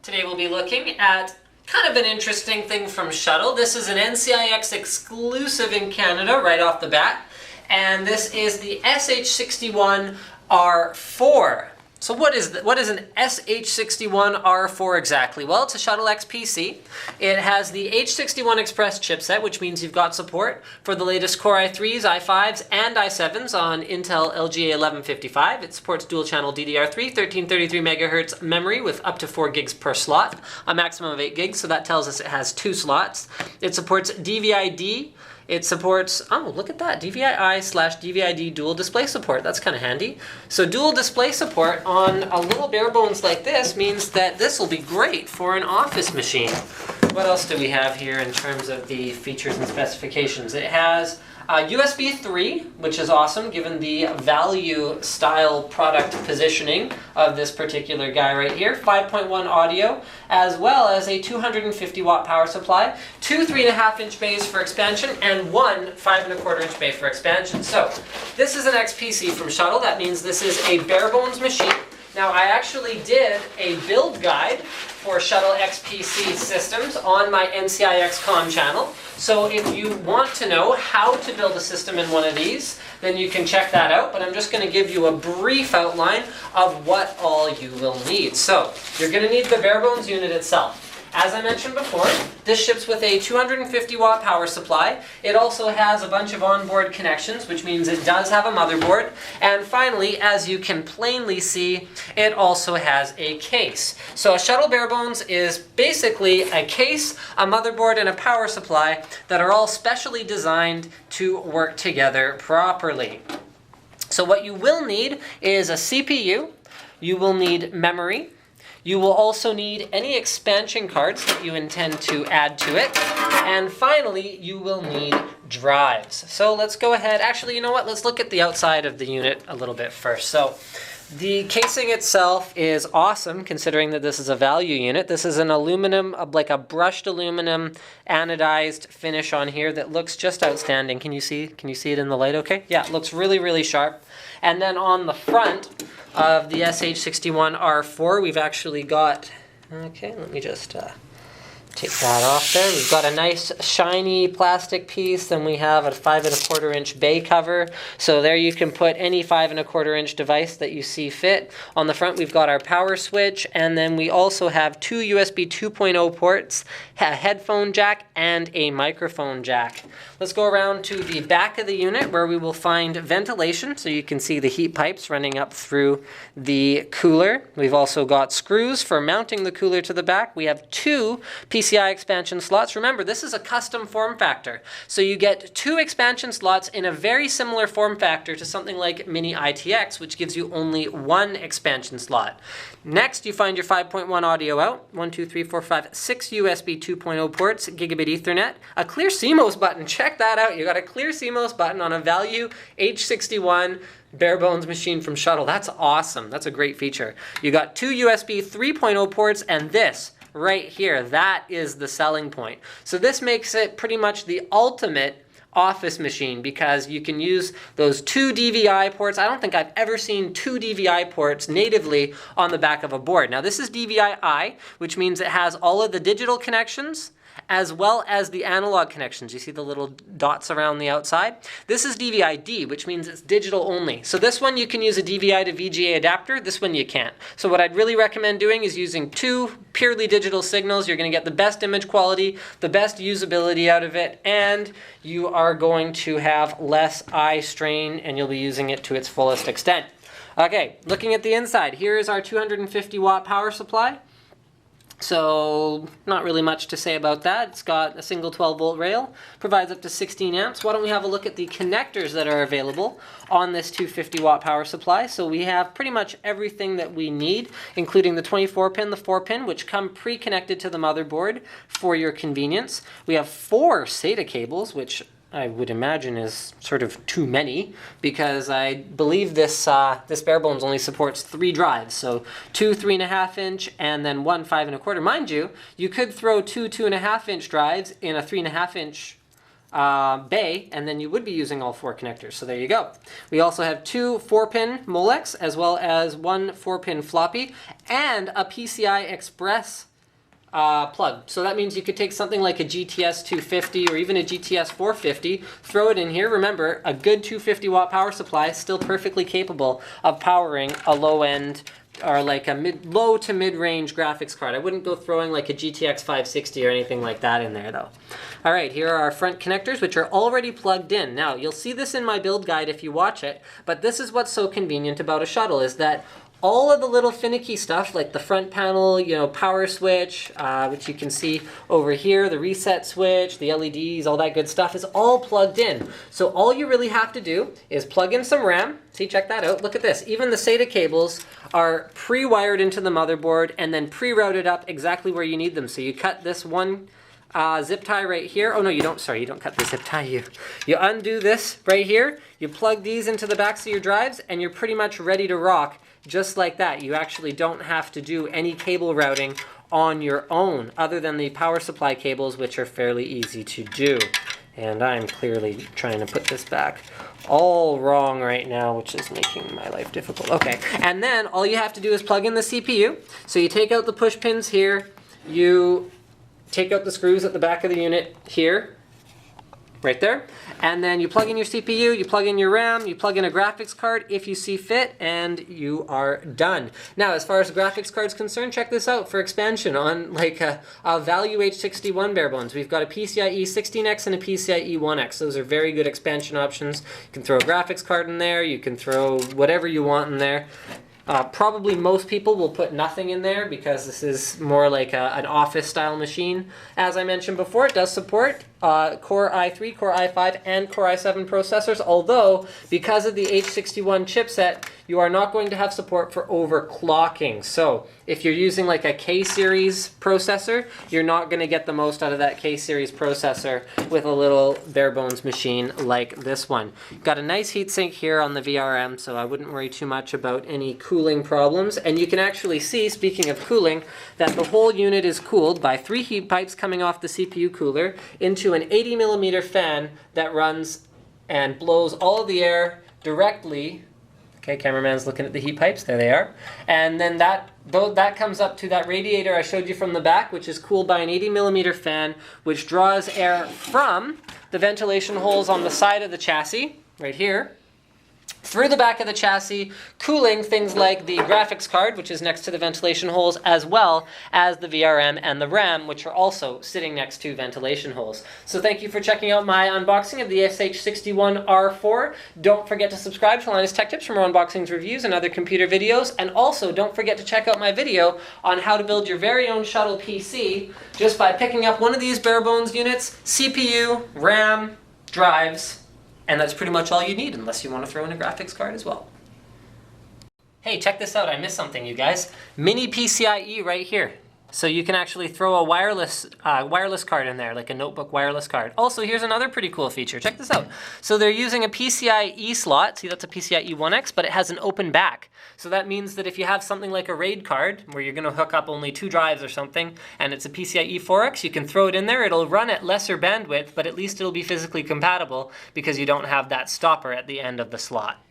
Today we'll be looking at kind of an interesting thing from Shuttle. This is an NCIX exclusive in Canada right off the bat, and this is the SH61R4. So what is an SH61R4 exactly? Well, it's a Shuttle X PC. It has the H61 Express chipset, which means you've got support for the latest Core i3s, i5s, and i7s on Intel LGA 1155. It supports dual-channel DDR3, 1333 MHz memory with up to 4 gigs per slot, a maximum of 8 gigs, so that tells us it has 2 slots. It supports DVI-D. It supports, oh, look at that, DVI-I/DVI-D dual display support. That's kind of handy. So dual display support on a little bare bones like this means that this will be great for an office machine. What else do we have here in terms of the features and specifications? It has USB 3, which is awesome given the value style product positioning of this particular guy right here. 5.1 audio, as well as a 250 watt power supply, 2 3.5-inch bays for expansion, and 1 5.25-inch bay for expansion. So this is an XPC from Shuttle. That means this is a bare bones machine. Now, I actually did a build guide for Shuttle XPC systems on my NCIX.com channel. So if you want to know how to build a system in one of these, then you can check that out. But I'm just going to give you a brief outline of what all you will need. So you're going to need the bare bones unit itself. As I mentioned before, this ships with a 250 watt power supply. It also has a bunch of onboard connections, which means it does have a motherboard. And finally, as you can plainly see, it also has a case. So a Shuttle Barebones is basically a case, a motherboard, and a power supply that are all specially designed to work together properly. So what you will need is a CPU, you will need memory, you will also need any expansion cards that you intend to add to it. And finally, you will need drives. So let's go ahead. Actually, you know what? Let's look at the outside of the unit a little bit first. So the casing itself is awesome, considering that this is a value unit. This is an aluminum, like a brushed aluminum anodized finish on here that looks just outstanding. Can you see it in the light okay? Yeah, it looks really, really sharp. And then on the front of the SH61R4, we've actually got, okay, let me just take that off there. We've got a nice shiny plastic piece, then we have a 5.25-inch bay cover. So there you can put any 5.25-inch device that you see fit. On the front we've got our power switch, and then we also have 2 USB 2.0 ports, a headphone jack, and a microphone jack. Let's go around to the back of the unit where we will find ventilation, so you can see the heat pipes running up through the cooler. We've also got screws for mounting the cooler to the back. We have 2 PCI expansion slots. Remember, this is a custom form factor. So you get 2 expansion slots in a very similar form factor to something like Mini ITX, which gives you only 1 expansion slot. Next, you find your 5.1 audio out, 1, 2, 3, 4, 5, 6 USB 2.0 ports, gigabit Ethernet, a clear CMOS button. Check that out. You got a clear CMOS button on a value H61 bare bones machine from Shuttle. That's awesome. That's a great feature. You got 2 USB 3.0 ports, and this right here, that is the selling point. So this makes it pretty much the ultimate office machine because you can use those 2 DVI ports. I don't think I've ever seen 2 DVI ports natively on the back of a board. Now this is DVI-I, which means it has all of the digital connections as well as the analog connections. You see the little dots around the outside? This is DVI-D, which means it's digital only. So this one you can use a DVI to VGA adapter, this one you can't. So what I'd really recommend doing is using 2 purely digital signals. You're going to get the best image quality, the best usability out of it, and you are going to have less eye strain, and you'll be using it to its fullest extent. Okay, looking at the inside, here is our 250 watt power supply. So not really much to say about that. It's got a single 12-volt rail, provides up to 16 amps. Why don't we have a look at the connectors that are available on this 250 watt power supply. So we have pretty much everything that we need, including the 24-pin, the 4-pin, which come pre-connected to the motherboard for your convenience. We have 4 SATA cables, which I would imagine is sort of too many, because I believe this Barebones only supports 3 drives, so 2 3.5-inch and then 1 5.25. Mind you, you could throw 2 2.5-inch drives in a 3.5-inch bay, and then you would be using all 4 connectors. So there you go. We also have 2 4-pin Molex, as well as 1 4-pin floppy, and a PCI Express plug. So that means you could take something like a GTS 250 or even a GTS 450, throw it in here. Remember, a good 250 watt power supply is still perfectly capable of powering a low end or like a low to mid-range graphics card. I wouldn't go throwing like a GTX 560 or anything like that in there though. All right, here are our front connectors, which are already plugged in. Now, you'll see this in my build guide if you watch it, but this is what's so convenient about a shuttle, is that all of the little finicky stuff, like the front panel, you know, power switch, which you can see over here, the reset switch, the LEDs, all that good stuff is all plugged in. So all you really have to do is plug in some RAM. See, check that out. Look at this. Even the SATA cables are pre-wired into the motherboard and then pre-routed up exactly where you need them. So you cut this one zip tie right here. Oh no, you don't. Sorry, you don't cut the zip tie. You undo this right here. You plug these into the backs of your drives, and you're pretty much ready to rock. Just like that. You actually don't have to do any cable routing on your own, other than the power supply cables, which are fairly easy to do. And I'm clearly trying to put this back all wrong right now, which is making my life difficult. Okay, and then all you have to do is plug in the CPU. So you take out the push pins here, you take out the screws at the back of the unit here, right there, and then you plug in your CPU, you plug in your RAM, you plug in a graphics card if you see fit, and you are done. Now, as far as the graphics card is concerned, check this out for expansion on like a Value H61 Barebones. We've got a PCIe 16X and a PCIe 1X. Those are very good expansion options. You can throw a graphics card in there, you can throw whatever you want in there. Probably most people will put nothing in there because this is more like an office style machine. As I mentioned before, it does support Core i3, Core i5, and Core i7 processors, although because of the H61 chipset, you are not going to have support for overclocking. So if you're using like a K-series processor, you're not going to get the most out of that K-series processor with a little barebones machine like this one. Got a nice heatsink here on the VRM, so I wouldn't worry too much about any cooling problems. And you can actually see, speaking of cooling, that the whole unit is cooled by 3 heat pipes coming off the CPU cooler into an 80mm fan that runs and blows all of the air directly. Okay, cameraman's looking at the heat pipes. There they are. And then that comes up to that radiator I showed you from the back, which is cooled by an 80mm fan, which draws air from the ventilation holes on the side of the chassis, right here, through the back of the chassis, cooling things like the graphics card, which is next to the ventilation holes, as well as the VRM and the RAM, which are also sitting next to ventilation holes. So thank you for checking out my unboxing of the SH61R4. Don't forget to subscribe to Linus Tech Tips for more unboxings, reviews, and other computer videos. And also, don't forget to check out my video on how to build your very own shuttle PC just by picking up one of these barebones units, CPU, RAM, drives, and that's pretty much all you need, unless you want to throw in a graphics card as well. Hey, check this out. I missed something, you guys. Mini PCIe right here. So you can actually throw a wireless card in there, like a notebook wireless card. Also, here's another pretty cool feature. Check this out. So they're using a Pcie slot. See, that's a PCIe 1X, but it has an open back. So that means that if you have something like a RAID card, where you're going to hook up only 2 drives or something, and it's a Pcie 4X, you can throw it in there. It'll run at lesser bandwidth, but at least it'll be physically compatible because you don't have that stopper at the end of the slot.